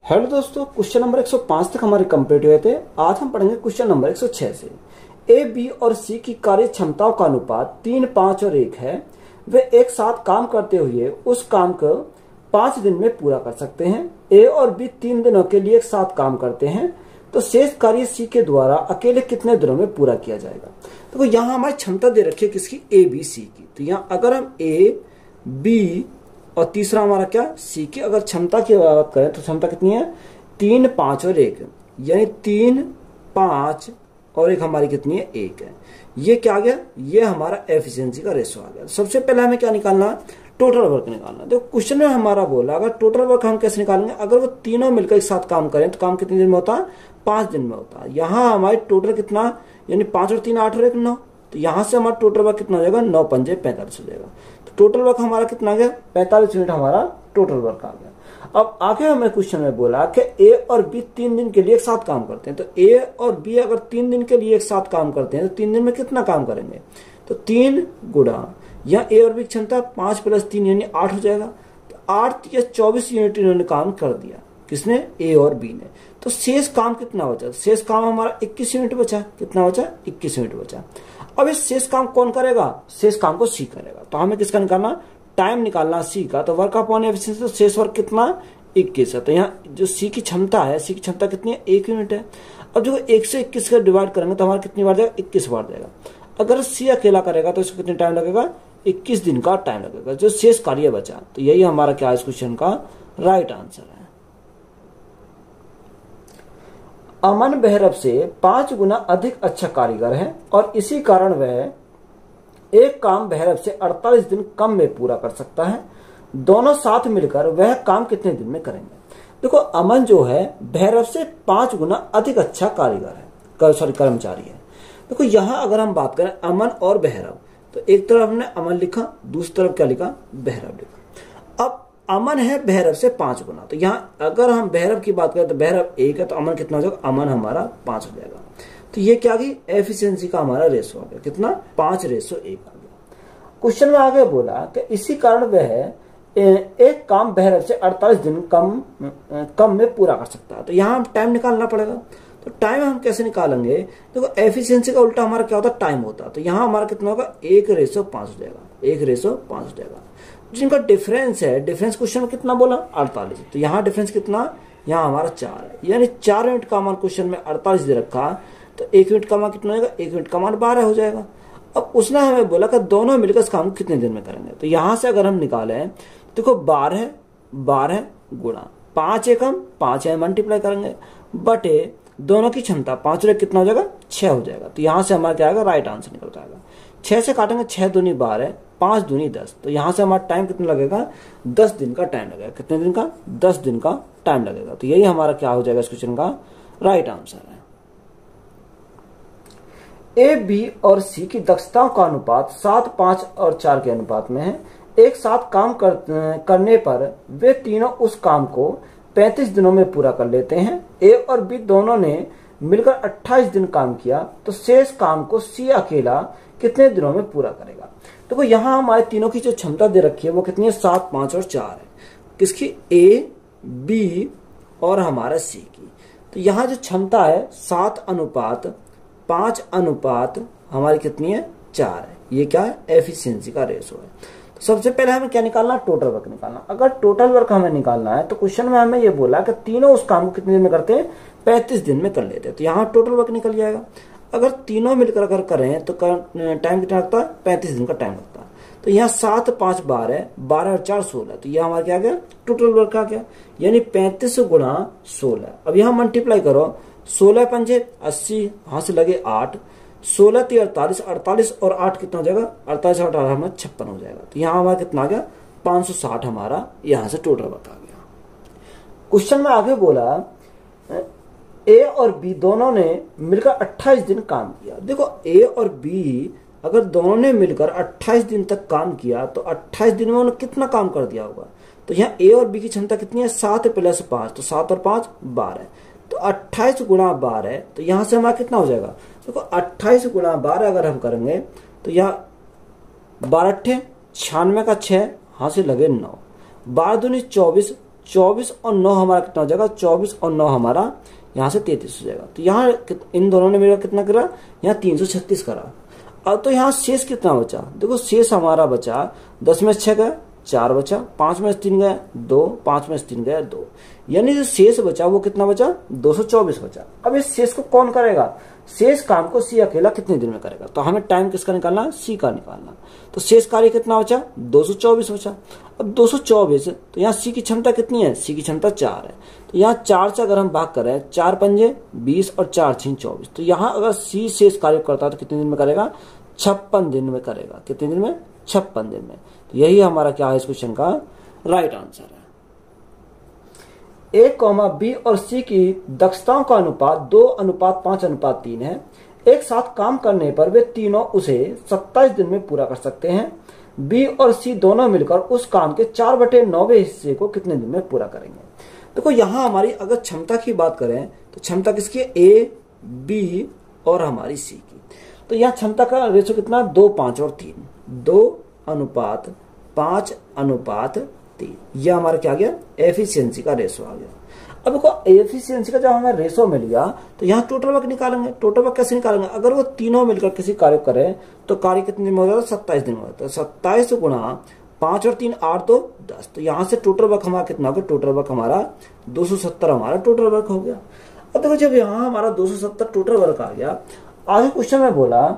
Hello दोस्तों, question number 105 तक हमारे कंप्लीट हुए थे। आज हम पढ़ेंगे क्वेश्चन नंबर 106 से। ए, बी और सी की कार्य क्षमताओं का अनुपात 3, 5 और 1 है। वे एक साथ काम करते हुए उस काम को 5 दिन में पूरा कर सकते हैं। ए और बी 3 दिनों के लिए एक साथ काम करते हैं, तो शेष कार्य सी के द्वारा अकेले कितने दिनों में पूरा किया जाएगा। देखो यहाँ हमारी क्षमता दे रखी है किसकी, ए बी सी की। तो यहाँ अगर हम ए बी और तीसरा हमारा क्या, सी की अगर क्षमता की बात करें तो क्षमता कितनी है, 3, 5 और 1, यानी 3, 5 और 1 हमारी कितनी है, 1 है। ये क्या आ गया, ये हमारा एफिशिएंसी का रेशो आ गया। सबसे पहले हमें क्या निकालना है, टोटल वर्क निकालना है। देखो क्वेश्चन में हमारा बोला अगर टोटल वर्क हम कैसे निकालेंगे, अगर वो तीनों मिलकर एक साथ काम करें तो काम कितने दिन में होता है, 5 दिन में होता है। यहाँ हमारी टोटल कितना, यानी 5 और 3 8 और 1 9, तो यहाँ से हमारा टोटल वर्क कितना हो जाएगा, 9 पंजे 45 हो जाएगा। तो टोटल वर्क हमारा कितना आ गया, 45 मिनट हमारा टोटल वर्क आ गया। अब आगे हमें क्वेश्चन में बोला कि ए और बी 3 दिन के लिए एक साथ काम करते हैं। तो ए और बी अगर 3 दिन के लिए एक साथ काम करते हैं तो 3 दिन में कितना काम करेंगे, तो 3 गुणा, या ए और बी की क्षमता 5 + 3 यानी 8 हो जाएगा। तो 8 या 24 यूनिट इन्होंने काम कर दिया, किसने, ए और बी ने। तो शेष काम कितना बचा, शेष काम हमारा 21 यूनिट बचा। कितना बचा, 21 यूनिट बचा। अब इस शेष काम कौन करेगा, शेष काम को सी करेगा। तो हमें किसका निकालना, टाइम निकालना सी का। तो वर्क अपॉन एफिशिएंसी, तो शेष वर्क कितना, 21 है। तो यहाँ जो सी की क्षमता है, सी की क्षमता कितनी है, 1 यूनिट है। अब जो 1 से 21 का डिवाइड करेंगे तो हमारा कितनी बार जाएगा, 21 बार जाएगा। अगर सी अकेला करेगा तो इसको कितने टाइम लगेगा, 21 दिन का टाइम लगेगा, जो शेष कार्य बचा। तो यही हमारा क्या है, इस क्वेश्चन का राइट आंसर है। अमन बहरब से 5 गुना अधिक अच्छा कारीगर है और इसी कारण वह एक काम बहरब से 48 दिन कम में पूरा कर सकता है। दोनों साथ मिलकर वह काम कितने दिन में करेंगे। देखो अमन जो है बहरब से 5 गुना अधिक अच्छा कारीगर है, कर्मचारी है। देखो यहाँ अगर हम बात करें अमन और बहरब, तो एक तरफ हमने अमन लिखा, दूसरी तरफ क्या लिखा, बहरब लिखा। अब अमन है बहरब से 5 गुना, तो यहाँ अगर हम बहरब की बात करें तो बहरब 1 है, तो अमन कितना हो जाएगा, अमन हमारा 5 हो जाएगा। तो ये क्या गई, एफिशिएंसी का हमारा रेशो आ गया, कितना, 5:1 आ गया। क्वेश्चन में आगे बोला कि इसी कारण वह एक काम बहरब से 48 दिन कम में पूरा कर सकता है। तो यहाँ हम टाइम निकालना पड़ेगा। तो टाइम हम कैसे निकालेंगे, देखो एफिशिएंसी का उल्टा हमारा क्या होता है, टाइम होता है। तो यहाँ हमारा कितना होगा, 1:5 हो जाएगा, 1:5 हो जाएगा। जिनका डिफरेंस है, डिफरेंस क्वेश्चन में कितना बोला, 48। तो यहाँ डिफरेंस कितना, यहाँ हमारा 4 है, यानी 4 यूनिट का मान क्वेश्चन में 48 दे रखा। तो 1 यूनिट का मान कितना हो जाएगा, 1 यूनिट का मान 12 हो जाएगा। अब उसने हमें बोला कि दोनों मिलकर इस काम को कितने दिन में करेंगे। तो यहाँ से अगर हम निकालें, देखो 12 गुणा 5 एकम 5 है, मल्टीप्लाई करेंगे बटे दोनों की क्षमता 5 और 1 कितना हो जाएगा, 6 हो जाएगा। तो यहाँ से हमारा क्या आएगा, राइट आंसर निकल जाएगा। 6 से काटेंगे, 6 दूनी 12, 5 दूनी 10। तो यहाँ से हमारा टाइम कितना लगेगा, 10 दिन का टाइम लगेगा। कितने दिन का, 10 दिन का टाइम लगेगा। तो यही हमारा क्या हो जाएगा, इस क्वेश्चन का राइट आंसर है। ए, बी और सी की दक्षताओं का अनुपात 7, 5 और 4 के अनुपात में है। एक साथ काम करने पर वे तीनों उस काम को 35 दिनों में पूरा कर लेते हैं। ए और बी दोनों ने मिलकर 28 दिन काम किया, तो शेष काम को सी अकेला कितने दिनों में पूरा करेगा। देखो यहाँ हमारे तीनों की जो क्षमता दे रखी है वो कितनी है, 7, 5 और 4 है। किसकी, ए, बी और हमारा सी की। तो यहाँ जो क्षमता है 7:5 हमारी कितनी है, 4 है। ये क्या है, एफिशिएंसी का रेशो है। तो सबसे पहले हमें क्या निकालना, टोटल वर्क निकालना। अगर टोटल वर्क हमें निकालना है तो क्वेश्चन में हमें ये बोला कि तीनों उस काम को कितने दिन में करते हैं, 35 दिन में कर लेते हैं। तो यहाँ टोटल वर्क निकल जाएगा। अगर तीनों मिलकर अगर करें तो टाइम कितना लगता है, 35 दिन का टाइम लगता है। तो यहाँ 7, 5, 12, 12 और 4 16। तो यह हमारा क्या गया, टोटल वर्क आ गया, यानी 35 गुणा 16। अब यहाँ मल्टीप्लाई करो, 16 पंजे 80, यहाँ से लगे 8, 16 × 48, 48 और 8 कितना हो जाएगा, 48 और 18 हमारा 56 हो जाएगा। तो यहाँ हमारा कितना आ गया, 560 हमारा यहाँ से टोटल वर्क आ गया। क्वेश्चन में आगे बोला ए और बी दोनों ने मिलकर 28 दिन काम किया। देखो ए और बी अगर दोनों ने मिलकर 28 दिन तक काम किया तो 28 दिन में उन्होंने कितना काम कर दिया होगा। तो यहाँ ए और बी की क्षमता कितनी है, 7 + 5, तो 7 और 5 12। तो 28 गुणा 12, तो यहाँ से हमारा कितना हो जाएगा, देखो 28 गुणा 12 अगर हम करेंगे तो यहाँ 12 96 का 6, यहाँ से लगे 9, 12 दूनी 24, 24 और 9 हमारा कितना हो जाएगा, 24 और 9 हमारा यहाँ से 33 हो जाएगा। तो यहाँ इन दोनों ने मेरा कितना करा, यहाँ 336 करा। अब तो यहाँ शेष कितना बचा, देखो शेष हमारा बचा 10 में 6 गया 4 बचा, 5 में 3 गया 2, 5 में 3 गया 2, यानी जो शेष बचा वो कितना बचा, 224 बचा। अब इस शेष को कौन करेगा, शेष काम को सी अकेला कितने दिन में करेगा, तो हमें टाइम किसका निकालना है, सी का निकालना। तो शेष कार्य कितना बचा, 224 बचा। अब 224 तो यहाँ सी की क्षमता कितनी है, सी की क्षमता 4 है। तो यहाँ 4 से अगर हम भाग करें, 4 पंजे 20 और 4 6 24, तो यहाँ अगर सी शेष कार्य करता है तो कितने दिन में करेगा, 56 दिन में करेगा। कितने दिन में, 56 दिन में। तो यही हमारा क्या है इस क्वेश्चन का राइट आंसर है। ए, बी और सी की दक्षताओं का अनुपात 2:5:3 है। एक साथ काम करने पर वे तीनों उसे 27 दिन में पूरा कर सकते हैं। बी और सी दोनों मिलकर उस काम के 4/9 हिस्से को कितने दिन में पूरा करेंगे। देखो यहाँ हमारी अगर क्षमता की बात करें तो क्षमता किसकी है, ए, बी और हमारी सी की। तो यहाँ क्षमता का रेशो कितना, 2, 5 और 3, 2:5:3। यह हमारा क्या आ गया, एफिशिएंसी का रेशो आ गया। अब देखो एफिशिएंसी का जब हमें रेशो मिल गया तो यहाँ टोटल वर्क निकालेंगे। टोटल वर्क कैसे निकालेंगे, अगर वो तीनों मिलकर किसी कार्य करें तो कार्य कितने दिन में हो जाता है, 27 दिन में होता है। 27 गुणा 5 और 3 8 2 10, तो यहाँ से टोटल वर्क हमारा कितना हो गया, टोटल वर्क हमारा 270 हमारा टोटल वर्क हो गया। अब देखो जब यहाँ हमारा 270 टोटल वर्क आ गया, आगे क्वेश्चन में बोला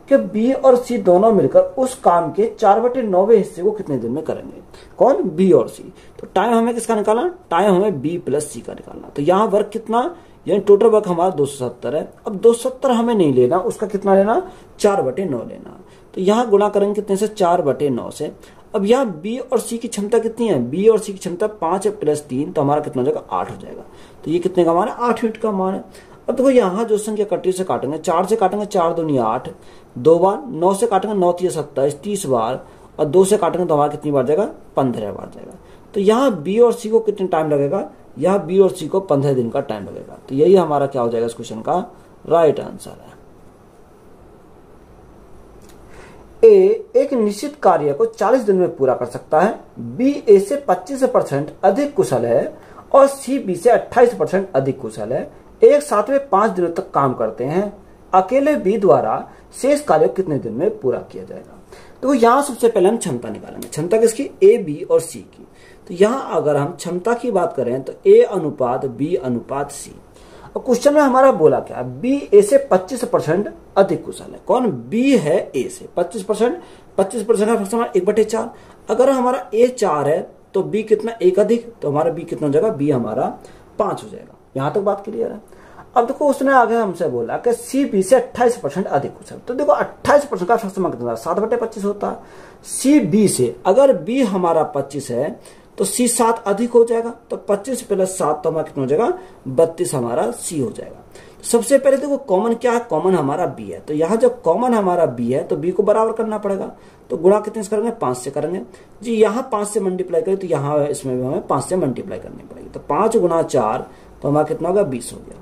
कि बी और सी दोनों मिलकर उस काम के 4/9 हिस्से को कितने दिन में करेंगे। कौन, बी और सी। तो टाइम हमें किसका निकालना, टाइम हमें बी प्लस सी का निकालना। तो यहाँ वर्क कितना, यानी टोटल वर्क हमारा 270 है। अब 270 हमें नहीं लेना, उसका कितना लेना, 4/9 लेना। तो यहाँ गुणा करेंगे कितने से, 4/9 से। अब यहाँ बी और सी की क्षमता कितनी है, बी और सी की क्षमता 5 + 3, तो हमारा कितना हो जाएगा, 8 हो जाएगा। तो ये कितने का मान है, 8 यूनिट का मान है। अब देखो यहाँ जो संख्या कटी से काटेंगे, 4 से काटेंगे 4 दूनी 8, 2 बार, 9 से काटेंगे 9 3 27, 30 बार, और 2 से काटेंगे तो हमारा कितनी बार जाएगा, 15 बार जाएगा। तो यहाँ बी और सी को कितने टाइम लगेगा, यहाँ बी और सी को 15 दिन का टाइम लगेगा। तो यही हमारा क्या हो जाएगा इस क्वेश्चन का राइट आंसर है। ए एक निश्चित कार्य को 40 दिन में पूरा कर सकता है, बी ए से 25% अधिक कुशल है और सी बी से 28% अधिक कुशल है। एक साथ में 5 दिनों तक काम करते हैं। अकेले बी द्वारा शेष कार्य कितने दिन में पूरा किया जाएगा। तो यहाँ सबसे पहले हम क्षमता निकालेंगे। क्षमता किसकी, ए, बी और सी की। तो यहाँ अगर हम क्षमता की बात करें तो ए अनुपात बी अनुपात सी। और क्वेश्चन में हमारा बोला क्या, बी ए से 25% अधिक कुशल है। कौन, बी है ए से 25%, 25% का फंक्शन 1/4। अगर हमारा ए 4 है तो बी कितना, 1 अधिक, तो हमारा बी कितना हो जाएगा, बी हमारा 5 हो जाएगा। यहाँ तक बात क्लियर है। अब देखो उसने आगे हमसे बोला कि सी बी से 28% अधिक कुशल। तो देखो 28% का फंक्शन कितना, 7/25 होता है। सी बी से अगर बी हमारा 25 है तो सी 7 अधिक हो जाएगा, तो 25 + 7 तो हमारा कितना हो जाएगा, 32 हमारा सी हो जाएगा। तो सबसे पहले देखो कॉमन क्या है, कॉमन हमारा बी है। तो यहाँ जब कॉमन हमारा बी है तो बी को बराबर करना पड़ेगा। तो गुणा कितने से करेंगे, 5 से करेंगे जी। यहाँ 5 से मल्टीप्लाई करें तो यहाँ इसमें भी हमें 5 से मल्टीप्लाई करनी पड़ेगी। तो 5 × 4 तो हमारा कितना होगा, 20 हो गया।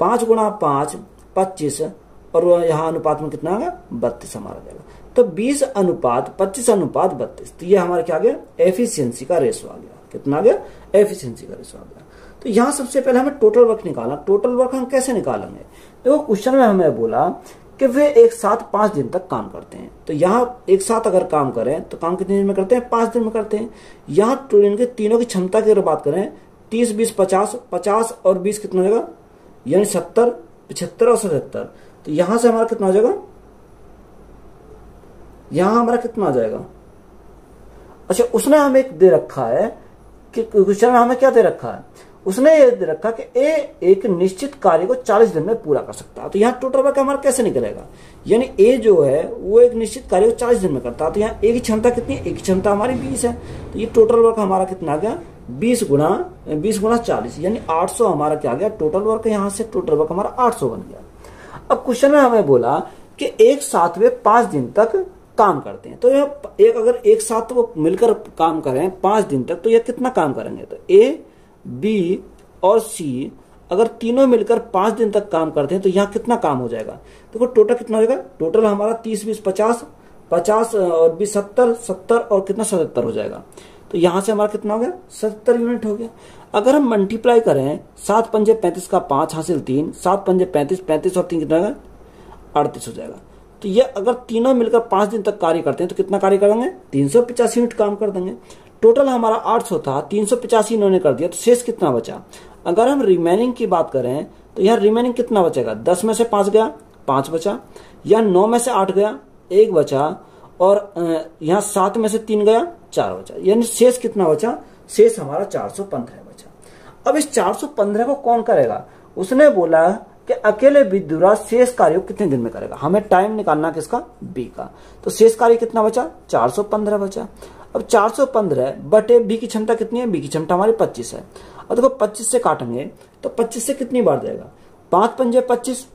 5 × 5 25, और यहाँ अनुपात में कितना आ गया, 32 हमारा जाएगा। तो 20 अनुपात 25 अनुपात 32। तो ये हमारा क्या आ गया, एफिशिएंसी का रेशो आ गया। कितना आ गया, एफिशिएंसी का रेशो आ गया। तो यहाँ सबसे पहले हमें टोटल वर्क निकालना। टोटल वर्क हम कैसे निकालेंगे, देखो क्वेश्चन में हमें बोला कि वे एक साथ 5 दिन तक काम करते हैं। तो यहाँ एक साथ अगर काम करें तो काम कितने दिन में करते हैं, 5 दिन में करते हैं। यहाँ इनके तीनों की क्षमता की अगर बात करें, 30 20 50, 50 और 20 कितना हो जाएगा, यानी 70, 75 और 77। तो यहां से हमारा कितना हो जाएगा, यहां हमारा कितना आ जाएगा। अच्छा उसने हमें एक दे रखा है कि क्वेश्चन में हमें क्या दे रखा है, उसने ये दे रखा कि ए एक निश्चित कार्य को 40 दिन में पूरा कर सकता है। तो यहाँ टोटल वर्क हमारा कैसे निकलेगा, यानी ए जो है वो एक निश्चित कार्य को 40 दिन में करता है। तो यहाँ ए की क्षमता कितनी है, ए की क्षमता हमारी 20 है। तो ये टोटल वर्क हमारा कितना आ गया, 20 गुणा 40, यानी 800 हमारा क्या आ गया टोटल वर्क। यहाँ से टोटल वर्क हमारा 800 बन गया। अब क्वेश्चन में हमें बोला कि एक साथ वे 5 दिन तक काम करते हैं। तो एक अगर एक साथ वो मिलकर काम करें 5 दिन तक तो ये कितना काम करेंगे, तो ए बी और सी अगर तीनों मिलकर 5 दिन तक काम करते हैं तो यहाँ कितना काम हो जाएगा। देखो टोटल कितना हो जाएगा, टोटल हमारा 30 20 50, 50 और 20 70, 70 और कितना 77 हो जाएगा। तो यहां से हमारा कितना हो गया 70 यूनिट हो गया। अगर हम मल्टीप्लाई करें 7 पंजे 35 का 5 हासिल 3, 7 पंजे 35, 35 और 3 कितना होगा 38 हो जाएगा। तो ये अगर तीनों मिलकर 5 दिन तक कार्य करते हैं तो कितना कार्य करेंगे 385 यूनिट काम कर देंगे। टोटल हमारा 800 था, 385 इन्होंने कर दिया, तो शेष कितना बचा। अगर हम रिमेनिंग की बात करें तो यहाँ रिमेनिंग कितना बचेगा, 10 में से 5 गया 5 बचा, या 9 में से 8 गया 1 बचा, और यहाँ 7 में से 3 गया 4 बचा, यानी शेष कितना बचा, शेष हमारा 415 बचा। अब इस 415 को कौन करेगा, उसने बोला कि अकेले विद्युराज शेष कार्य को कितने दिन में करेगा। हमें टाइम निकालना किसका, बी का। तो शेष कार्य कितना बचा 415 बचा। अब 415 बटे बी की क्षमता कितनी है, बी की क्षमता हमारी 25 है। और देखो 25 से काटेंगे तो 25 से कितनी बार जाएगा, 5 पंजे 25,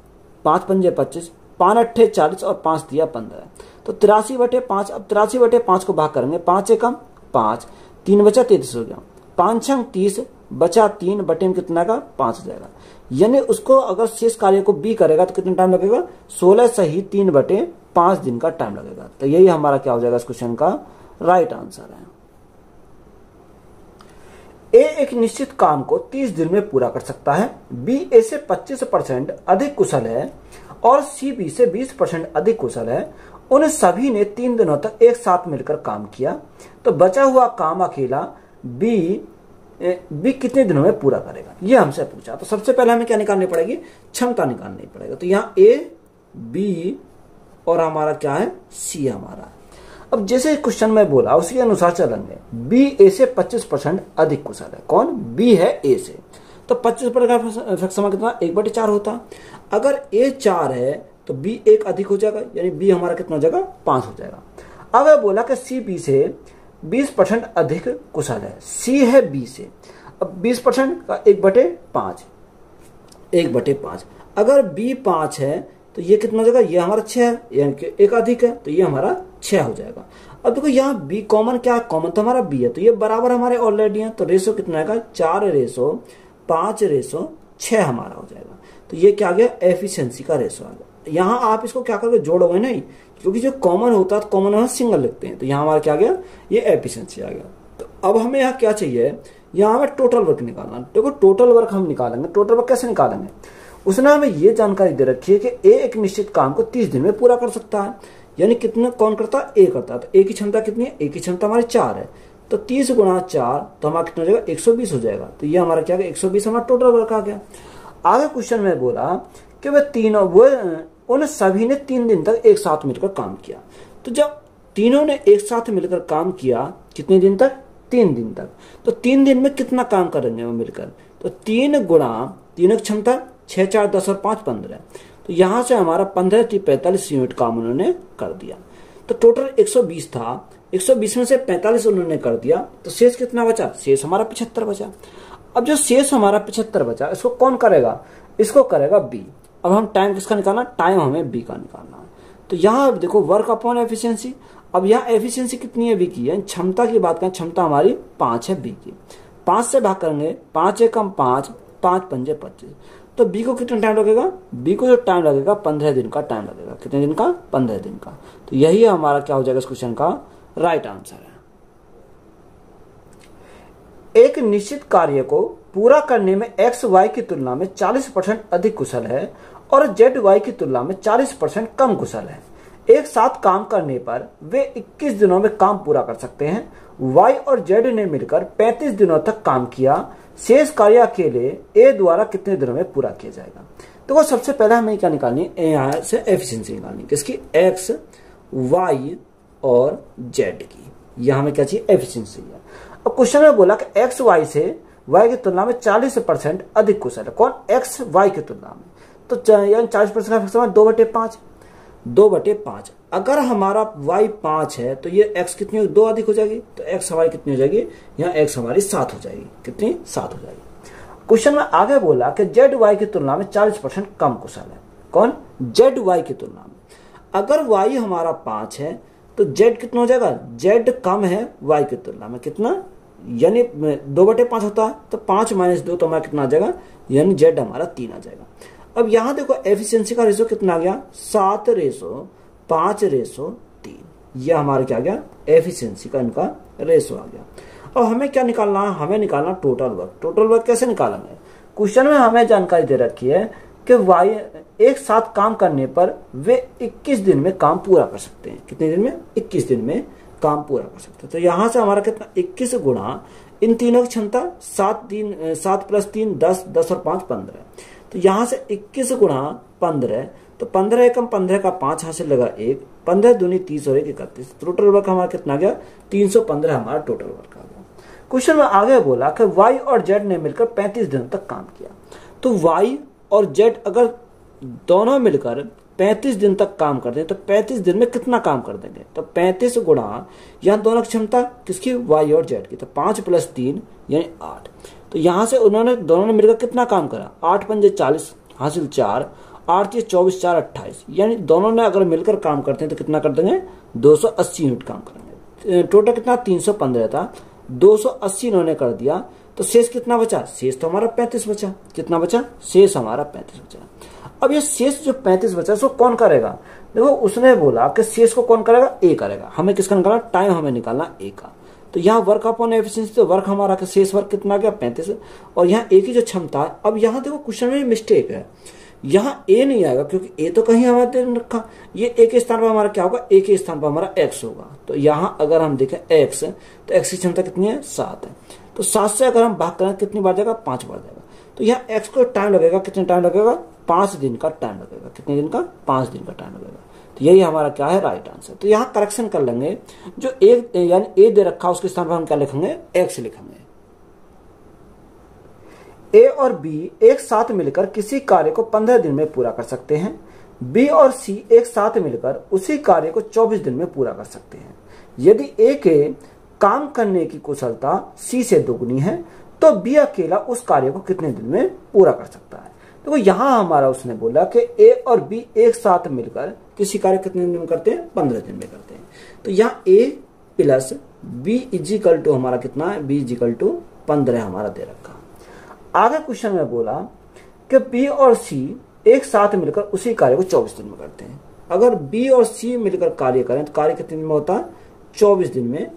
5 पंजे 25, 5 अट्ठे 40 और 5 दिया 15, तो 83 बटे 5। अब 83 बटे 5 को भाग करेंगे, 5 एकम 5, 3 बचा 33 हो गया, 5 छंग 30 बचा 3 बटे में कितना का 5 हो जाएगा। यानी उसको अगर शेष कार्य को बी करेगा तो कितना टाइम लगेगा, 16 सही 3 बटे 5 दिन का टाइम लगेगा। तो यही हमारा क्या हो जाएगा इस क्वेश्चन का राइट आंसर है। ए एक निश्चित काम को 30 दिन में पूरा कर सकता है, बी ए से 25% अधिक कुशल है और सी बी से 20% अधिक कुशल है। उन सभी ने 3 दिनों तक एक साथ मिलकर काम किया, तो बचा हुआ काम अकेला बी कितने दिनों में पूरा करेगा, ये हमसे पूछा। तो सबसे पहले हमें क्या निकालनी पड़ेगी, क्षमता निकालनी पड़ेगा। तो यहाँ ए बी और हमारा क्या है सी हमारा। अब जैसे क्वेश्चन में बोला उसी के अनुसार चलेंगे। बी ए से 25% अधिक कुशल है, कौन, बी है ए से, तो 25% समय कितना 1/4 होता। अगर ए 4 है तो बी 1 अधिक हो जाएगा, यानी बी हमारा कितना हो जाएगा 5 हो जाएगा। अब बोला कि सी बी से 20% अधिक कुशल है, सी है बी से। अब 20% का 1/5, 1/5। अगर बी 5 है तो ये कितना हो जाएगा, ये हमारा 6 है, यानी कि 1 अधिक है, तो ये हमारा 6 हो जाएगा। अब देखो यहाँ बी कॉमन, क्या कॉमन तो हमारा बी है, तो ये बराबर हमारे ऑलरेडी है, तो रेशो कितना आएगा 4:5:6 हमारा हो जाएगा। तो ये क्या आ गया, एफिशिएंसी का रेशो आ गया। यहाँ आप इसको क्या करोगे, जोड़ोगे नहीं, क्योंकि जो कॉमन होता है तो कॉमन हम सिंगल लिखते हैं। तो यहाँ हमारा क्या आ गया, ये एफिशिएंसी आ गया। तो अब हमें यहाँ क्या चाहिए, यहाँ हमें टोटल वर्क निकालना। देखो टोटल वर्क हम निकालेंगे, टोटल वर्क कैसे निकालेंगे, उसने हमें ये जानकारी दे रखी है कि ए एक निश्चित काम को 30 दिन में पूरा कर सकता है, यानी कितना कौन करता है, ए करता है। तो ए की क्षमता कितनी है, ए की क्षमता हमारी 4 है, तो 30 गुणा 4 तो हमारा कितना हो जाएगा 120 हो जाएगा। तो ये हमारा क्या 120 हमारा टोटल वर्क आ गया। आगे क्वेश्चन में बोला कि वह तीनों उन सभी ने 3 दिन तक एक साथ मिलकर काम किया। तो जब तीनों ने एक साथ मिलकर काम किया कितने दिन तक, 3 दिन तक, तो 3 दिन में कितना काम करेंगे वो मिलकर, तो 3 गुणा 3 की क्षमता 6 4 10 और 5 15, तो यहां से हमारा 15 से 45 यूनिट काम उन्होंने कर दिया। तो टोटल 120 था, 120 में से 45 उन्होंने कर दिया, तो शेष कितना बचा, शेष हमारा 75 बचा। अब जो शेष हमारा 75 बचा इसको कौन करेगा, इसको करेगा बी। अब हम टाइम किसका निकालना, टाइम हमें बी का निकालना है। तो यहाँ देखो वर्क अपॉन एफिशिएंसी। अब यहाँ एफिशिएंसी कितनी है बी की, है क्षमता की बात करें, क्षमता हमारी 5 है बी की। 5 से भाग करेंगे, 5 एकम 5, 5 पंजे 25, तो बी को कितना टाइम लगेगा, बी को जो टाइम लगेगा 15 दिन का टाइम लगेगा। कितने दिन का, 15 दिन का। तो यही हमारा क्या हो जाएगा इस क्वेश्चन का राइट आंसर है। एक निश्चित कार्य को पूरा करने में एक्स वाई की तुलना में 40% अधिक कुशल है और जेड वाई की तुलना में 40% कम कुशल है। एक साथ काम करने पर वे 21 दिनों में काम पूरा कर सकते हैं। वाई और जेड ने मिलकर 35 दिनों तक काम किया। शेष कार्य अकेले ए द्वारा कितने दिनों में पूरा किया जाएगा। तो वो सबसे पहले हमें क्या निकालनी है, यहाँ से एफिशिएंसी निकालनी है किसकी, एक्स वाई और जेड की। यह हमें क्या चाहिए, एफिशिएंसी है। अब क्वेश्चन में बोला कि एक्स वाई से वाई की तुलना में 40% अधिक कुशल है, कौन, एक्स वाई की तुलना में। तो यानी 40% का 2/5, 2/5। अगर हमारा y 5 है तो ये x कितनी हो, 2 अधिक हो जाएगी, तो x हमारी कितनी हो जाएगी, यहाँ x हमारी 7 हो जाएगी। कितनी, 7 हो जाएगी। क्वेश्चन में आगे बोला कि z y की तुलना में 40% कम कुशल है, कौन, z y की तुलना में। अगर y हमारा 5 है तो z कितना हो जाएगा, z कम है y की तुलना में, कितना, यानी 2/5 होता है, तो 5 - 2 तो हमारा कितना आ जाएगा, यानी z हमारा 3 आ जाएगा। अब यहाँ देखो एफिशिएंसी का रेशो कितना आ गया, 7:5:3। यह हमारा क्या आ गया, एफिशिएंसी का इनका रेशो आ गया। और हमें क्या निकालना है, हमें निकालना टोटल वर्क। टोटल वर्क कैसे निकालेंगे, क्वेश्चन में हमें जानकारी दे रखी है कि वाई एक साथ काम करने पर वे 21 दिन में काम पूरा कर सकते हैं। कितने दिन में, 21 दिन में काम पूरा कर सकते हैं। तो यहां से हमारा कितना, 21 गुणा इन तीनों की क्षमता 7 + 3 10, 10 और 5 15। तो यहां से 21 गुणा 15, तो 15 एकम 15 का 5 हासिल लगा 1, 15 दूनी 30 और 1 31। टोटल वर्क हमारा कितना आ गया, 315 हमारा टोटल वर्क आ गया। क्वेश्चन में आगे बोला कि वाई और जेड ने मिलकर 35 दिनों तक काम किया। तो वाई और जेड अगर दोनों मिलकर 35 दिन तक काम करते हैं तो 35 दिन में कितना काम कर देंगे, तो 35 गुणा यहाँ दोनों की क्षमता किसकी, वाई और जेड की, तो 5 + 3 यानी 8। तो यहां से उन्होंने दोनों ने मिलकर कितना काम करा, 8 × 5 = 40 हासिल 4, 8 × 24 4 28, यानी दोनों ने अगर मिलकर काम करते हैं तो कितना कर देंगे, 280 यूनिट काम करेंगे। टोटल कितना 315 था, 280 इन्होंने कर दिया, तो शेष कितना बचा, शेष तो हमारा 35 बचा। कितना बचा, शेष हमारा 35 बचा। अब ये शेष जो 35 बचा उसको कौन करेगा, देखो उसने बोला कि शेष को कौन करेगा, ए करेगा। हमें किसका निकालना, टाइम हमें निकालना ए का। तो यहाँ वर्क अपॉन एफिशिएंसी, तो वर्क हमारा का शेष वर्क कितना गया 35, और यहाँ ए की जो क्षमता है, अब यहाँ देखो क्वेश्चन में मिस्टेक है, यहाँ ए नहीं आएगा क्योंकि ए तो कहीं हमारे रखा, ये ए के स्थान पर हमारा क्या होगा, ए के स्थान पर हमारा एक्स होगा। तो यहाँ अगर हम देखें एक्स, तो एक्स की क्षमता कितनी है, 7 है। तो 7 से अगर हम भाग करें कितनी बार जाएगा, 5 बार जाएगा। तो यहाँ एक्स को टाइम लगेगा, कितने टाइम लगेगा, 5 दिन का टाइम लगेगा। कितने दिन का, 5 दिन का टाइम लगेगा। तो यही हमारा क्या है, राइट आंसर। तो यहाँ करेक्शन कर लेंगे, जो एक यानी ए दे रखा उसके स्थान पर हम क्या लिखेंगे, एक्स लिखेंगे। ए और बी एक साथ मिलकर किसी कार्य को 15 दिन में पूरा कर सकते हैं। बी और सी एक साथ मिलकर उसी कार्य को 24 दिन में पूरा कर सकते हैं। यदि ए के काम करने की कुशलता सी से दोगुनी है तो बी अकेला उस कार्य को कितने दिन में पूरा कर सकता है। देखो यहां हमारा उसने बोला कि ए और बी एक साथ मिलकर किसी कार्य कितने दिन में करते हैं, 15 दिन में करते हैं। तो यहाँ ए + बी = हमारा कितना है, बी = 15 हमारा दे रखा। आगे क्वेश्चन में बोला कि बी और सी एक साथ मिलकर उसी कार्य को 24 दिन में करते हैं। अगर बी और सी मिलकर कार्य करें तो कार्य कितने दिन में होता है, 24 दिन में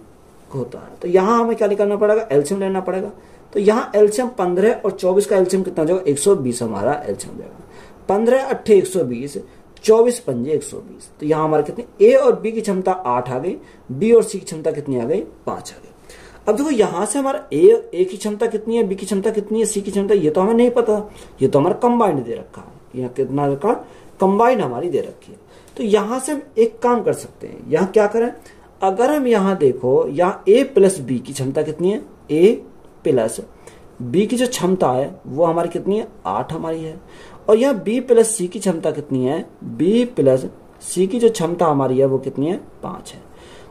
होता है। तो यहाँ हमें क्या निकालना पड़ेगा, एलसीएम लेना पड़ेगा। तो यहाँ एलसीएम 15 और 24 का एलसीएम कितना जाएगा, 120 हमारा एलसीएम जाएगा। 15 × 8 = 120, 24 × 5 = 120। तो यहाँ हमारा कितनी, ए और बी की क्षमता 8 आ गई, बी और सी की क्षमता कितनी आ गई, 5 आ गई। अब देखो यहां से हमारा ए की क्षमता कितनी है, बी की क्षमता कितनी है, सी की क्षमता, ये तो हमें नहीं पता, ये तो हमारा कंबाइंड दे रखा है। यहाँ कितना रखा, कंबाइंड हमारी दे रखी है। तो यहां से हम एक काम कर सकते हैं, यहाँ क्या करें, अगर हम यहाँ देखो, यहाँ ए + बी की क्षमता कितनी है, ए + बी की जो क्षमता है वो हमारी कितनी है, 8 हमारी है। और यहाँ बी + सी की क्षमता कितनी है, बी + सी की जो क्षमता हमारी है वो कितनी है, 5 है।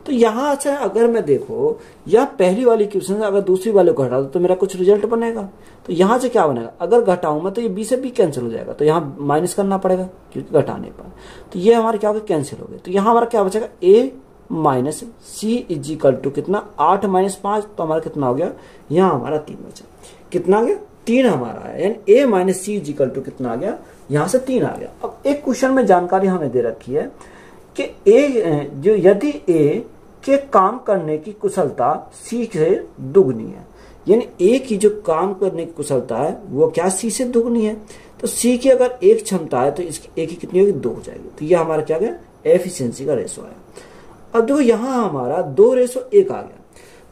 तो यहां से अगर मैं देखो, या पहली वाली क्वेश्चन से अगर दूसरी वाले को हटा दो तो मेरा कुछ रिजल्ट बनेगा। तो यहां से क्या बनेगा, अगर घटाऊं मैं तो ये बी से बी कैंसिल हो जाएगा, तो यहाँ माइनस करना पड़ेगा क्योंकि घटाने पर। तो ये हमारे क्या हो गया, कैंसिल हो गए। तो यहाँ हमारा क्या बचेगा, ए - सी = कितना, 8 - 5, तो हमारा कितना हो गया, यहाँ हमारा 3 बचा। कितना आ गया, 3 हमारा है, यानी ए - सी = कितना आ गया, यहाँ से 3 आ गया। अब एक क्वेश्चन में जानकारी हमें दे रखी है कि ए जो यदि ए के काम करने की कुशलता सी से दुगनी है, यानी ए की जो काम करने की कुशलता है वो क्या, सी से दुगनी है। तो सी की अगर एक क्षमता है तो इसकी ए की कितनी होगी, 2 हो जाएगी। तो ये हमारा क्या गया, एफिशिएंसी का रेशो आया। अब देखो यहाँ हमारा 2:1 आ गया।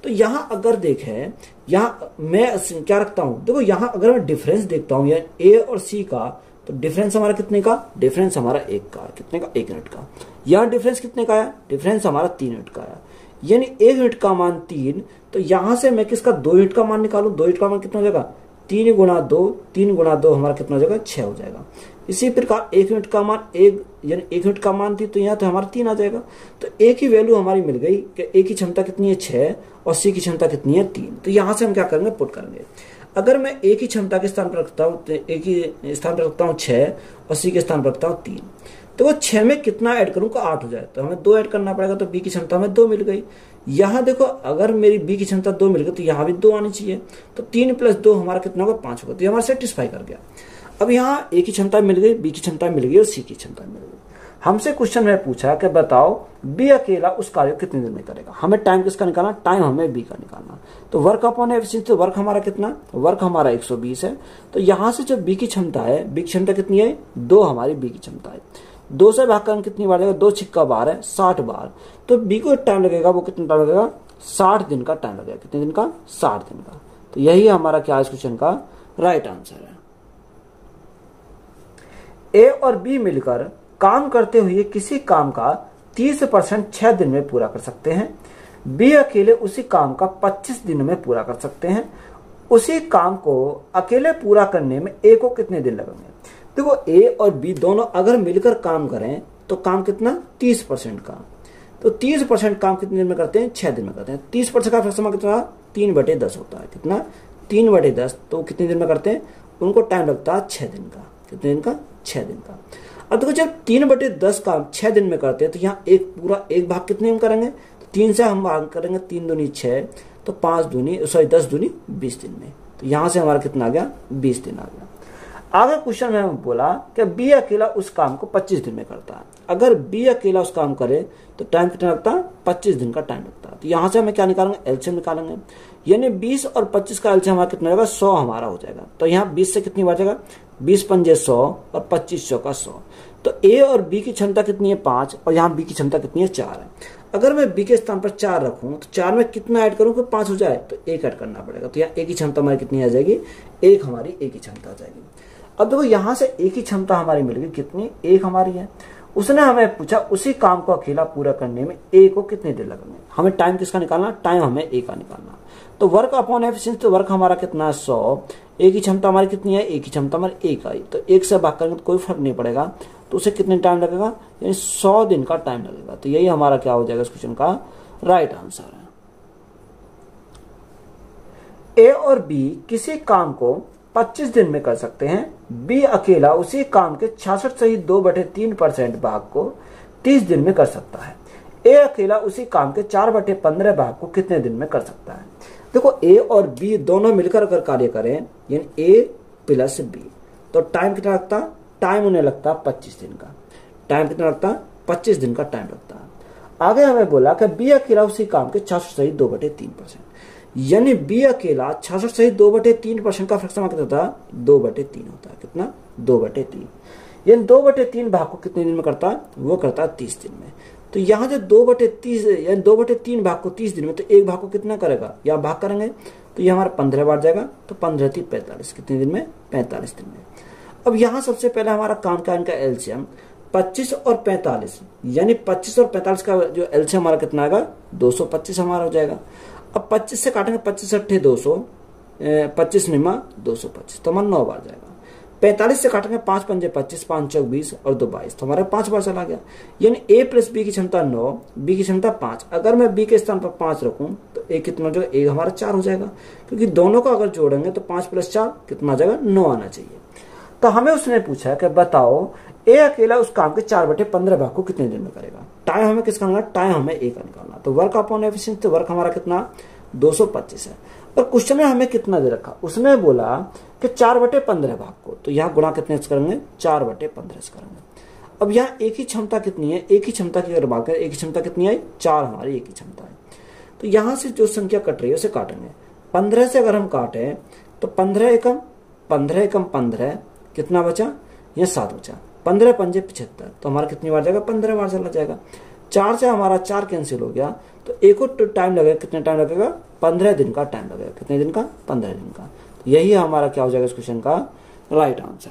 तो यहाँ अगर देखें, यहाँ मैं क्या रखता हूं, देखो यहाँ अगर मैं डिफरेंस देखता हूँ, यानी ए और सी का, तो डिफरेंस हमारा कितने का, डिफरेंस हमारा 1 का, कितने का, 1 यूनिट का। यहाँ डिफरेंस कितने का आया, डिफरेंस हमारा 3 यूनिट का आया, यानी 1 यूनिट का मान 3। तो यहां से मैं किसका, 2 यूनिट का मान निकालू, 2 यूनिट का मान कितना हो जाएगा, 3 × 2, 3 × 2 हमारा कितना हो जाएगा, 6 हो जाएगा। इसी प्रकार 1 यूनिट का मान 1, यानी 1 यूनिट का मान थी, तो यहाँ तो हमारा 3 आ जाएगा। तो ए की वैल्यू हमारी मिल गई कि ए की क्षमता कितनी है, 6, और सी की क्षमता कितनी है, 3। तो यहां से हम क्या करेंगे, पुट करेंगे। अगर मैं ए की क्षमता के स्थान पर रखता हूँ, तो ए की स्थान पर रखता हूँ 6 और सी के स्थान पर रखता हूँ 3, तो वो 6 में कितना ऐड करूँ, 8 हो जाए। तो हमें 2 ऐड करना पड़ेगा, तो बी की क्षमता हमें 2 मिल गई। यहाँ देखो अगर मेरी बी की क्षमता 2 मिल गई तो यहाँ भी 2 आनी चाहिए। तो 3 + 2 हमारा कितना होगा, 5 होगा। तो हमारा सेटिस्फाई कर गया। अब यहाँ ए की क्षमता मिल गई, बी की क्षमता मिल गई और सी की क्षमता मिल गई। हमसे क्वेश्चन में पूछा कि बताओ बी अकेला उस कार्य को कितने दिन में करेगा। हमें टाइम किसका निकालना, टाइम हमें बी का निकालना। तो वर्क अपॉन एफिशिएंसी, तो वर्क हमारा कितना, वर्क हमारा 120 है। तो यहां से जो बी की क्षमता है, बी की क्षमता कितनी है, 2 हमारी बी की क्षमता है। 2 से भाग करके कितनी बार जाएगा, 2 छिक्का 12 है, 60 बार। तो बी को टाइम लगेगा, वो कितना टाइम लगेगा, 60 दिन का टाइम लगेगा। कितने दिन का, 60 दिन का। तो यही हमारा क्या इस क्वेश्चन का राइट आंसर है। ए और बी मिलकर काम करते हुए किसी काम का 30% 6 दिन में पूरा कर सकते हैं। बी अकेले उसी काम का 25 दिन में पूरा कर सकते हैं। उसी काम को अकेले पूरा करने में ए को कितने दिन लगेंगे। देखो ए और बी दोनों अगर मिलकर काम करें तो काम कितना, 30% का। तो 30% काम कितने दिन में करते हैं, 6 दिन में करते हैं। 30% का फ्रैक्शन कितना, 3/10 होता है। कितना, 3/10। तो कितने दिन में करते हैं, उनको टाइम लगता है 6 दिन का। कितने दिन का, 6 दिन का। अब देखो जब 3/10 काम 6 दिन में करते हैं तो यहाँ एक पूरा एक भाग कितने में करेंगे, तो 3 से हम भाग करेंगे, 3 दूनी 6, तो 10 दूनी 20 दिन में। तो यहाँ से हमारा कितना आ गया, 20 दिन आ गया। आगे क्वेश्चन में हमें बोला कि बी अकेला उस काम को 25 दिन में करता है। अगर बी अकेला उस काम करे तो टाइम कितना लगता है, 25 दिन का टाइम लगता है। तो यहाँ से हमें क्या निकालेंगे, एलसीएम निकालेंगे। यानी 20 और 25 का एलसीएम हमारा कितना होगा, 100 हमारा हो जाएगा। तो यहाँ 20 से कितनी बार जाएगा, 20 पंजे 100 और 25 100 का 100। तो ए और बी की क्षमता कितनी है, 5, और यहाँ बी की क्षमता कितनी है, 4 है। अगर मैं बी के स्थान पर 4 रखूं तो 4 में कितना ऐड करूं कि 5 हो जाए, तो 1 ऐड करना पड़ेगा। तो यहाँ ए की क्षमता हमारी कितनी आ जाएगी, 1 हमारी ए की क्षमता आ जाएगी। अब देखो यहाँ से ए की क्षमता हमारी मिल गई, कितनी, 1 हमारी है। उसने हमें पूछा उसी काम को अकेला पूरा करने में ए को कितने दिन लगेंगे। हमें टाइम किसका निकालना, टाइम हमें ए का निकालना। तो वर्क अपॉन एफिशिएंसी, तो वर्क हमारा कितना है, 100। ए की क्षमता हमारी कितनी है, ए की क्षमता हमारी 1 आई। तो 1 से भाग करेंगे तो कोई फर्क नहीं पड़ेगा। तो उसे कितने टाइम लगेगा, यानी 100 दिन का टाइम लगेगा। तो यही हमारा क्या हो जाएगा इस क्वेश्चन का राइट आंसर है। ए और बी किसी काम को 25 दिन में कर सकते हैं। बी अकेला उसी काम के 66 सही 2/3% भाग को 30 दिन में कर सकता है। ए अकेला उसी काम के 4/15 भाग को कितने दिन में कर सकता है। देखो ए और बी दोनों मिलकर अगर कार्य करें, यानी ए प्लस बी, तो टाइम कितना लगता है, टाइम उन्हें लगता है 25 दिन का। टाइम कितना लगता है, 25 दिन का टाइम लगता है। आगे हमें बोला कि बी अकेला उसी काम के 66 सही 2/3%, यानी बी अकेला 66 सही 2/3% का फ्रैक्शन कितना होता है, 2/3 होता है। कितना, 2/3। यानी 2/3 भाग को कितने दिन में करता है, वो करता है 30 दिन में। तो यहाँ जो 2/30 यानी 2/3 भाग को 30 दिन में, तो एक भाग को कितना करेगा, या भाग करेंगे तो ये हमारा 15 बार जाएगा। तो 15 × 45, कितने दिन में, 45 दिन में। अब यहाँ सबसे पहले हमारा काम का इनका एलसीएम 25 और 45, यानी 25 और 45 का जो एलसीएम हमारा कितना आएगा, 225 हमारा हो जाएगा। अब 25 से काटेंगे, 25 8 200, 25 निमा 225, तो हमारा 9 बार जाएगा। 45 से काटेंगे, 5 पंजे 25, 5 चौक 20 और 2 22, तो हमारा 5 बार चला गया। यानी ए प्लस बी की क्षमता 9, बी की क्षमता 5। अगर मैं बी के स्थान पर 5 रखूं तो ए कितना हो जाएगा, ए हमारा 4 हो जाएगा, क्योंकि दोनों को अगर जोड़ेंगे तो 5 + 4 कितना आ जाएगा, 9 आना चाहिए। तो हमें उसने पूछा कि बताओ ए अकेला उस काम के 4/15 भाग को कितने दिन में करेगा। टाइम हमें किसका निकालना, टाइम हमें ए का निकालना। तो वर्क अपॉन एफिशिएंसी, तो वर्क हमारा कितना, 225 है। और क्वेश्चन में हमें कितना दे रखा, उसने बोला कि 4/15 भाग को, तो यहाँ गुणा कितने से करेंगे, 4/15 से करेंगे। अब यहाँ एक ही क्षमता कितनी है, एक ही क्षमता की अगर बात करें, एक ही क्षमता कितनी है, 4 हमारी एक ही क्षमता है। तो यहाँ से जो संख्या कट रही है उसे काटेंगे। 15 से अगर हम काटे तो 15 एकम 15 कितना बचा, यह 7 बचा। 15 पंजे 75, तो हमारा कितनी बार जाएगा, 15 बार चला जाएगा। 4 से हमारा 4 कैंसिल हो गया, तो एक और टाइम लगेगा, कितने टाइम लगेगा, 15 दिन का टाइम लगेगा। कितने दिन का, 15 दिन का। यही हमारा क्या हो जाएगा इस क्वेश्चन का राइट आंसर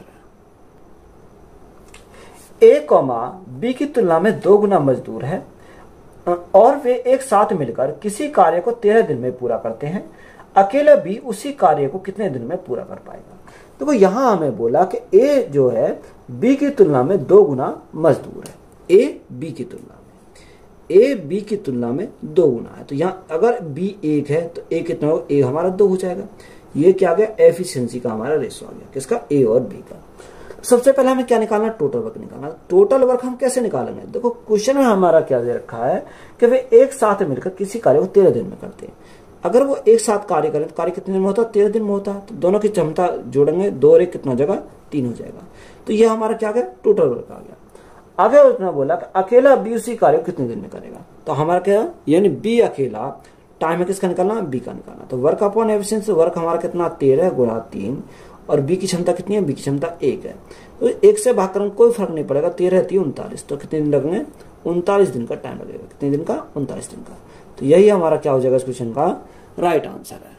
है। ए कॉमा बी की तुलना में 2 गुना मजदूर है और वे एक साथ मिलकर किसी कार्य को 13 दिन में पूरा करते हैं। अकेला बी उसी कार्य को कितने दिन में पूरा कर पाएगा। देखो यहां हमें बोला कि ए जो है बी की तुलना में 2 गुना मजदूर है। ए बी की तुलना में, ए बी की तुलना में 2 गुना है। तो यहाँ अगर बी 1 है तो ए कितना होगा, ए हमारा 2 हो जाएगा। ये क्या आ गया, एफिशिएंसी का हमारा रेशो आ गया, किसका, ए और बी का। सबसे पहले हमें क्या निकालना, टोटल वर्क निकालना। टोटल वर्क हम कैसे निकालेंगे, देखो क्वेश्चन में हमारा क्या दे रखा है कि वे एक साथ मिलकर किसी कार्य को 13 दिन में करते हैं। अगर वो एक साथ कार्य करें तो कार्य कितने दिन में होता है, 13 दिन में होता है। तो दोनों की क्षमता जोड़ेंगे, 2 और 1 कितना हो जाएगा, 3 हो जाएगा। तो ये हमारा क्या आ गया, टोटल वर्क आ गया। आगे उसने बोला कि अकेला बी उसी कार्य को कितने दिन में करेगा। तो हमारा क्या, यानी बी अकेला, टाइम है किसका निकालना, बी का निकालना। तो वर्क अपॉन एफिशिएंसी, वर्क हमारा कितना 13 गुणा 3, और बी की क्षमता कितनी है, बी की क्षमता 1 है। तो 1 से भाग करने कोई फर्क नहीं पड़ेगा, 13 है 39, तो कितने दिन लगेंगे, 39 दिन का टाइम लगेगा। कितने दिन का, 39 दिन का। तो यही हमारा क्या हो जाएगा इस क्वेश्चन का राइट आंसर है।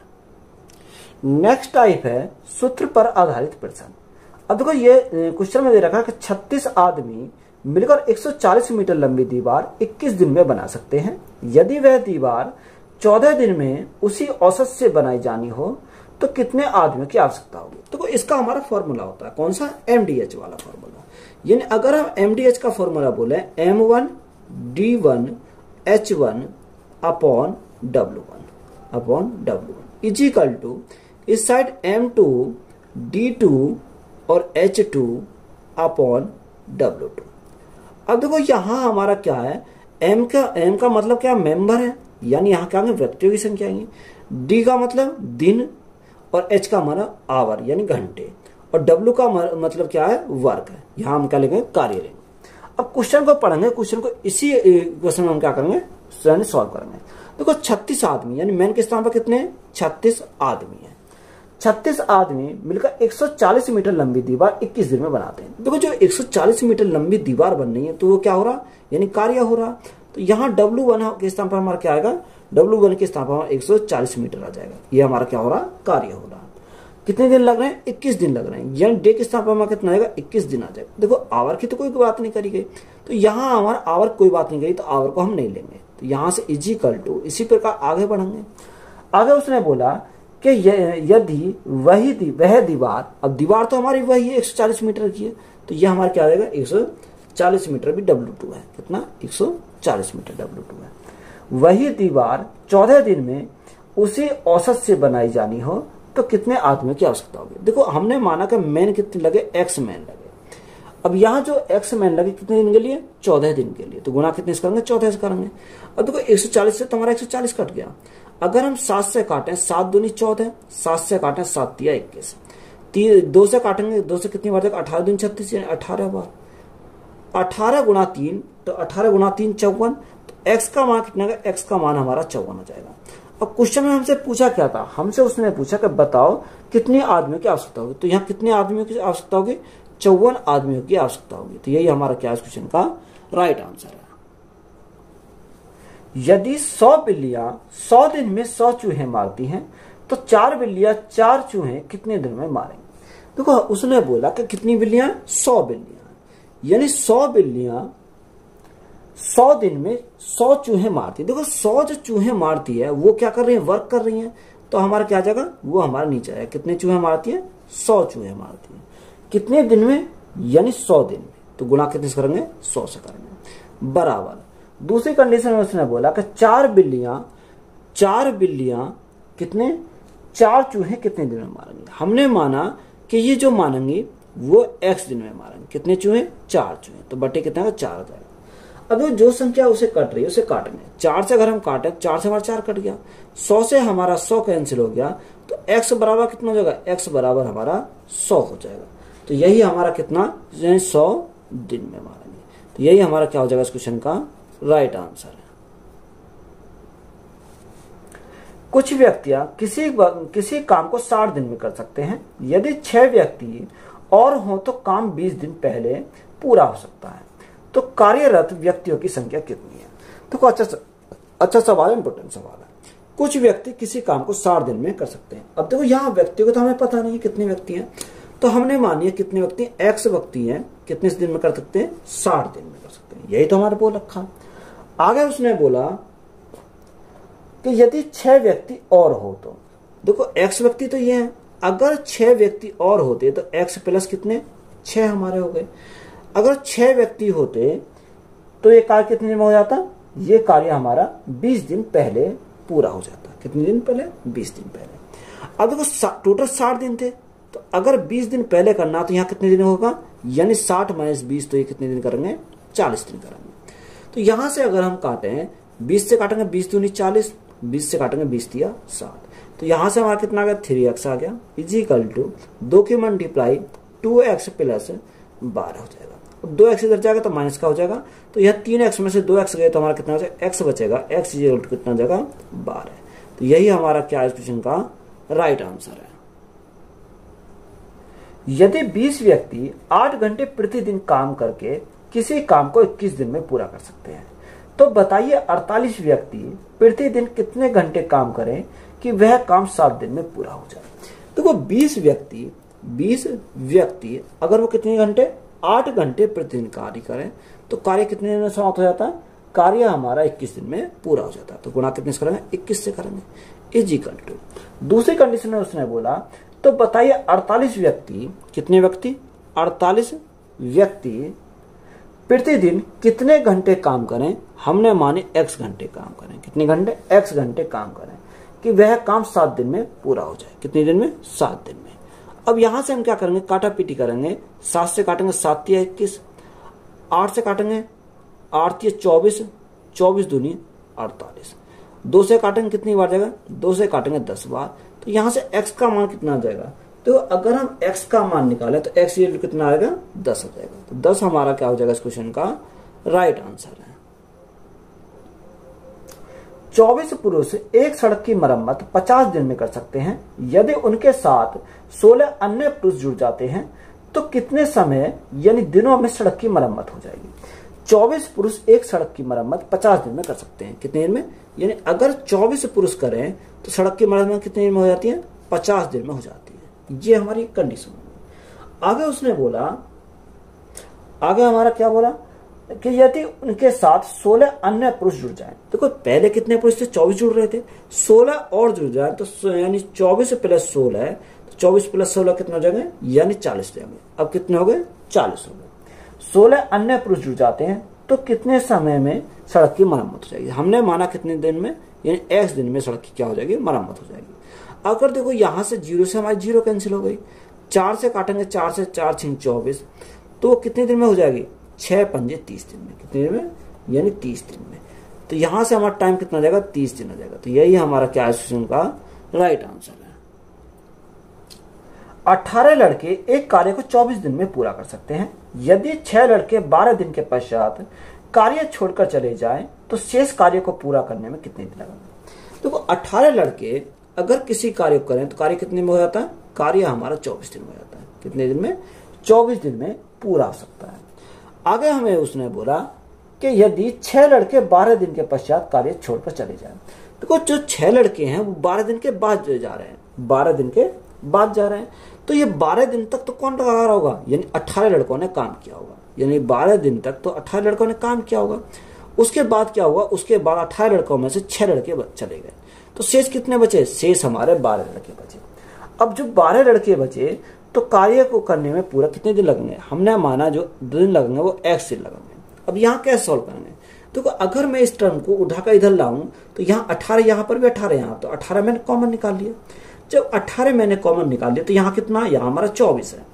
नेक्स्ट टाइप है सूत्र पर आधारित प्रश्न। अब देखो ये क्वेश्चन में दे रखा है कि 36 आदमी मिलकर 140 मीटर लंबी दीवार 21 दिन में बना सकते हैं। यदि वह दीवार 14 दिन में उसी औसत से बनाई जानी हो तो कितने आदमियों की आवश्यकता होगी। तो इसका हमारा फॉर्मूला होता है कौन सा, MDH वाला फॉर्मूला। यानी अगर हम MDH का फॉर्मूला बोले M1 D1 H1 upon W1 equal to इस साइड M2 D2 और H2 अपॉन W2। अब देखो यहां हमारा क्या है, M का मतलब क्या, मेंबर है, यानी यहां क्या व्यक्तियों की संख्या आएंगी। D का मतलब दिन, और H का हमारा आवर यानी घंटे, और W का मतलब क्या है, वर्क है। यहां हम क्या लेंगे, कार्य लेंगे। अब क्वेश्चन को पढ़ेंगे, क्वेश्चन को इसी क्वेश्चन में हम क्या करेंगे, सॉल्व करेंगे। देखो 36 आदमी यानी मैन के स्थान पर कितने, 36 आदमी है। 36 आदमी मिलकर 140 मीटर लंबी दीवार 21 दिन में बनाते हैं। देखो जो 140 मीटर लंबी दीवार बन रही है तो वो क्या हो रहा, यानी कार्य हो रहा। तो यहाँ W1 के स्थान पर हमारा क्या आएगा, W1 के स्थान पर 140 मीटर आ जाएगा। ये हमारा क्या हो रहा, कार्य हो रहा। कितने दिन लग रहे हैं, 21 दिन लग रहे हैं। यानी डे के स्थान पर हमारा कितना आएगा, 21 दिन आ जाएगा। देखो आवर की तो कोई बात नहीं करी गई, तो यहाँ हमारा आवर कोई बात नहीं करी, तो आवर को हम नहीं लेंगे। तो यहाँ से इजिकल टू इसी प्रकार आगे बढ़ेंगे। आगे उसने बोला कि यदि वह दीवार, अब दीवार तो हमारी वही है 140 मीटर की है, तो यह हमारा क्या आ जाएगा, 140 मीटर भी W2 है। कितना, 140 मीटर W2 है। वही दीवार 14 दिन में उसी औसत से बनाई जानी हो तो कितने आदमियों की आवश्यकता होगी। देखो हमने माना कि मैन कितने लगे, X मैन लगे। अब यहाँ जो X मैन लगे कितने दिन के लिए, 14 दिन के लिए। तो गुना कितने से करेंगे, 14 से करेंगे। अब देखो 140 से तुम्हारा 140 कट गया। अगर हम 7 से काटें, 7 दूनी 14, 7 से काटें 7 तिया 21, 2 से काटेंगे, 2 से कितनी बार तक, 18 दूनी 36, 18 बार। 18 गुणा 3, तो 18 गुणा 3 54। तो X का मान कितना है, X का मान हमारा 54 हो जाएगा। अब क्वेश्चन में हमसे पूछा क्या था, हमसे उसने पूछा कि बताओ कितने आदमियों की आवश्यकता होगी। तो यहाँ कितने आदमियों की आवश्यकता होगी, 54 आदमियों की आवश्यकता होगी। तो यही हमारा क्या क्वेश्चन का राइट आंसर है। यदि 100 बिल्लियां 100 दिन में 100 चूहे मारती हैं तो 4 बिल्लियां 4 चूहे कितने दिन में मारेंगे। देखो उसने बोला कि कितनी बिल्लियां, 100 बिल्लियां, यानी 100 बिल्लियां 100 दिन में 100 चूहे मारती है। देखो 100 जो चूहे मारती है वो क्या कर रही है, वर्क कर रही है। तो हमारा क्या जाएगा, वो हमारा नीचे आएगा। कितने चूहे मारती है, 100 चूहे मारती है। कितने दिन में, यानी 100 दिन में। तो गुणा कितने से करेंगे, 100 से करेंगे, बराबर। दूसरी कंडीशन में उसने बोला कि 4 बिल्लियां कितने, 4 चूहे कितने दिन में मारेंगे। हमने माना कि ये जो मारेंगे वो X दिन में मारेंगे। कितने चूहे, 4 चूहे। तो बटे कितना का 4 आ जाएगा। अब जो संख्या उसे कट रही है उसे काटेंगे। 4 से अगर हम काटे, 4 से हमारा 4 कट गया, 100 से हमारा 100 कैंसिल हो गया, तो X बराबर कितना हो जाएगा, X बराबर हमारा 100 हो जाएगा। तो यही हमारा कितना, 100 दिन में मारेंगे। तो यही हमारा क्या हो जाएगा इस क्वेश्चन का राइट आंसर है। कुछ व्यक्तियां किसी काम को 60 दिन में कर सकते हैं। यदि 6 व्यक्ति और हो तो काम 20 दिन पहले पूरा हो सकता है। तो कार्यरत व्यक्तियों की संख्या कितनी है। तो अच्छा सवाल, इंपोर्टेंट सवाल है। कुछ व्यक्ति किसी काम को 60 दिन में कर सकते हैं। अब देखो यहाँ व्यक्तियों को तो हमें पता नहीं कितने व्यक्ति हैं, तो हमने मानिए कितने व्यक्ति, X व्यक्ति हैं, कितने दिन में कर सकते हैं, 60 दिन में कर सकते हैं। यही तो हमारे बोल रखा। आगे उसने बोला कि यदि 6 व्यक्ति और हो तो, देखो X व्यक्ति तो ये है, अगर 6 व्यक्ति और होते तो X प्लस कितने, 6 हमारे हो गए। अगर 6 व्यक्ति होते तो ये कार्य कितने दिन में हो जाता, ये कार्य हमारा 20 दिन पहले पूरा हो जाता। कितने दिन पहले, 20 दिन पहले। अब देखो टोटल 60 दिन थे, तो अगर 20 दिन पहले करना तो यहाँ कितने दिन होगा, यानी 60 माइनस 20, तो ये कितने दिन करेंगे, 40 दिन करेंगे। तो यहां से अगर हम काटें, 20 से काटेंगे 20 दूनी 40, 20 से काटेंगे 20 दिया 60। तो यहां से हमारा कितना आ गया, 3x आ गया, इजिकल टू 2 की मल्टीप्लाई 2x प्लस 12 हो जाएगा। अब 2x इधर जाएगा तो माइनस का हो जाएगा, तो यह 3x में से 2x गए तो हमारा कितना हो जाएगा, x बचेगा, x इक्वल टू कितना हो जाएगा 12। तो यही हमारा क्या इस क्वेश्चन का राइट आंसर है। यदि 20 व्यक्ति 8 घंटे प्रतिदिन काम करके किसी काम को 21 दिन में पूरा कर सकते हैं, तो बताइए 48 व्यक्ति प्रतिदिन कितने घंटे काम करें कि वह काम 7 दिन में पूरा हो जाए। देखो 20 व्यक्ति अगर वो कितने घंटे, 8 घंटे प्रतिदिन कार्य करें तो कार्य कितने दिन में समाप्त हो जाता है, कार्य हमारा 21 दिन में पूरा हो जाता है। तो गुणा कितने से करेंगे, 21 से करेंगे, इज इक्वल टू। दूसरी कंडीशन में उसने बोला तो बताइए 48 व्यक्ति, कितने व्यक्ति, 48 व्यक्ति प्रतिदिन कितने घंटे काम करें, हमने माने x घंटे काम करें, कितने घंटे, x घंटे काम करें कि वह काम 7 दिन में पूरा हो जाए। कितने दिन में, 7 दिन में। अब यहां से हम क्या करेंगे, काटा पीटी करेंगे। 7 से काटेंगे 7 तिया 21, 8 से काटेंगे 8 तिया 24, 24 दूनी 48, 2 से काटेंगे कितनी बार जाएगा, 2 से काटेंगे 10 बार। तो यहां से x का मान कितना आ जाएगा, तो अगर हम x का मान निकालें तो x ये कितना आएगा, 10 हो जाएगा। तो 10 हमारा क्या हो जाएगा इस क्वेश्चन का राइट आंसर है। 24 पुरुष एक सड़क की मरम्मत 50 दिन में कर सकते हैं। यदि उनके साथ 16 अन्य पुरुष जुड़ जाते हैं तो कितने समय यानी दिनों में सड़क की मरम्मत हो जाएगी। 24 पुरुष एक सड़क की मरम्मत 50 दिन में कर सकते हैं, कितने दिन में, यानी अगर 24 पुरुष करें तो सड़क की मरम्मत कितने दिन में हो जाती है, 50 दिन में हो जाती है। ये हमारी कंडीशन है। आगे उसने बोला, आगे हमारा क्या बोला कि यदि उनके साथ 16 अन्य पुरुष जुड़ जाएं। देखो पहले कितने पुरुष थे, 24 जुड़ रहे थे, 16 और जुड़ जाए तो यानी 24 प्लस 16 है, तो 24 प्लस 16 कितना हो जाएंगे, यानी 40 जाएंगे। अब कितने हो गए, 40 हो गए। 16 अन्य पुरुष जुड़ जाते हैं तो कितने समय में सड़क की मरम्मत हो जाएगी, हमने माना कितने दिन में, यानी x दिन में सड़क की क्या हो जाएगी, मरम्मत हो जाएगी। अगर देखो यहां से 0 से हमारी 0 कैंसिल हो गई, 4 से काटेंगे, 4 से 4 छिंग 24, तो कितने दिन में हो जाएगी, 6 पंजे 30 दिन में, कितने दिन में, यानी 30 दिन में। तो यहां से हमारा टाइम कितना हो जाएगा, 30 दिन हो जाएगा। तो यही हमारा क्या क्वेश्चन का राइट आंसर है। 18 लड़के एक कार्य को 24 दिन में पूरा कर सकते हैं। यदि 6 लड़के 12 दिन के पश्चात कार्य छोड़कर चले जाएं तो शेष कार्य को पूरा करने में कितने दिन लगेंगे। देखो 18 लड़के अगर किसी कार्य को करें तो कार्य कितने में हो जाता है, कार्य हमारा 24 दिन में हो जाता है। कितने दिन में, 24 दिन में पूरा हो सकता है। आगे हमें उसने बोला कि यदि 6 लड़के 12 दिन के पश्चात कार्य छोड़कर चले जाएं। देखो जो 6 लड़के हैं वो 12 दिन के बाद जा रहे हैं, 12 दिन के बाद जा रहे हैं, तो ये 12 दिन तक तो कौन लगा रहा होगा, यानी 18 लड़कों ने काम किया होगा, यानी 12 दिन तक तो 18 लड़कों ने काम किया होगा। उसके बाद क्या हुआ, उसके बाद 18 लड़कों में से 6 लड़के चले गए, तो शेष कितने बचे, शेष हमारे 12 लड़के बचे। अब जो 12 लड़के बचे तो कार्य को करने में पूरा कितने दिन लगेंगे, हमने माना जो दिन लगेंगे वो x दिन लगेंगे। अब यहाँ कैसे सॉल्व करेंगे, तो अगर मैं इस टर्म को उठाकर इधर लाऊं तो यहाँ 18, यहाँ पर भी 18, यहाँ तो 18 मैंने कॉमन निकाल लिया। जब 18 मैंने कॉमन निकाल लिया तो यहाँ कितना, यहाँ हमारा 24 है।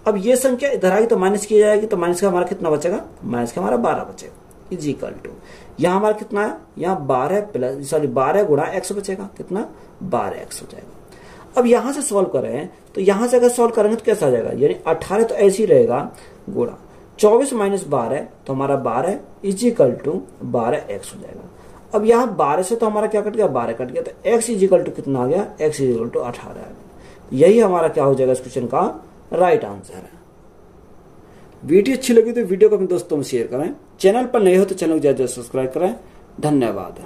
अब ये संख्या इधर आएगी तो माइनस की जाएगी, तो माइनस का हमारा कितना बचेगा, माइनस का हमारा 12 बचेगा, इज इक्वल टू यहाँ हमारा कितना है, यहाँ 12 गुणा x बचेगा, कितना 12x हो जाएगा। अब यहां से सॉल्व करें तो यहां से अगर सॉल्व करेंगे तो कैसा आ जाएगा, यानी 18 तो ऐसे ही रहेगा, गुणा 24 माइनस 12 तो हमारा 12 इज इक्वल टू 12x हो जाएगा। अब यहाँ 12 से तो हमारा क्या कट गया, 12 कट गया, तो x इज इक्वल टू कितना आ गया, x इज इक्वल टू 18 आ गया। यही हमारा क्या हो जाएगा इस क्वेश्चन का राइट आंसर है। वीडियो अच्छी लगी तो वीडियो को अपने दोस्तों में शेयर करें, चैनल पर नए हो तो चैनल को ज्यादा सब्सक्राइब करें। धन्यवाद।